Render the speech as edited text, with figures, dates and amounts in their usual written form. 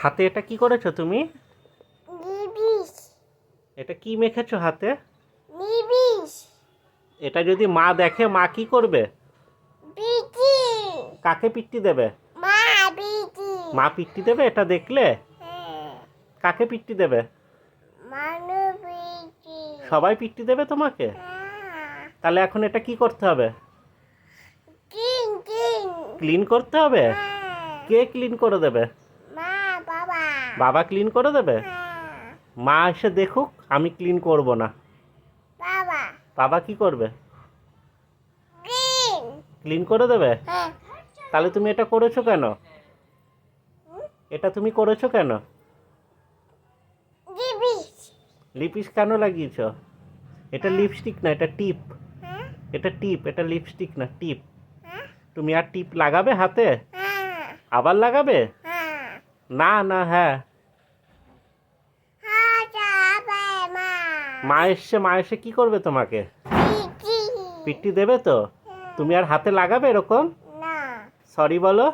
হাতে এটা কি করেছো তুমি? নিবিস এটা কি মেখেছো হাতে? নিবিস এটা যদি মা দেখে মা কি করবে? বিটি কাকে পিট্টি দেবে? মা বিটি মা পিট্টি দেবে এটা দেখলে? হ্যাঁ কাকে পিট্টি দেবে? মানু বিটি সবাই পিট্টি দেবে তোমাকে? হ্যাঁ তাহলে এখন এটা কি করতে হবে? কিং কিং ক্লিন করতে হবে? হ্যাঁ কে ক্লিন করে দেবে? মা বাবা বাবা ক্লিন করে দেবে? হ্যাঁ মা এসে দেখুক, আমি ক্লিন করব না। বাবা বাবা কি করবে? কিং ক্লিন করে দেবে? হ্যাঁ তাহলে তুমি এটা করেছো কেন? এটা তুমি করেছো কেন? নিবিস লিপস্টিক কেন লাগিয়েছো? এটা লিপস্টিক না, এটা টিপ। হ্যাঁ এটা টিপ, এটা লিপস্টিক না, টিপ। হ্যাঁ তুমি আর টিপ লাগাবে হাতে? হ্যাঁ আবার লাগাবে? হ্যাঁ না না, হ্যাঁ। হ্যাঁ যাবে মা মা এসে কি করবে তোমাকে? বিটি পিট্টি দেবে তো? তুমি আর হাতে লাগাবে এরকম? না সরি বলো।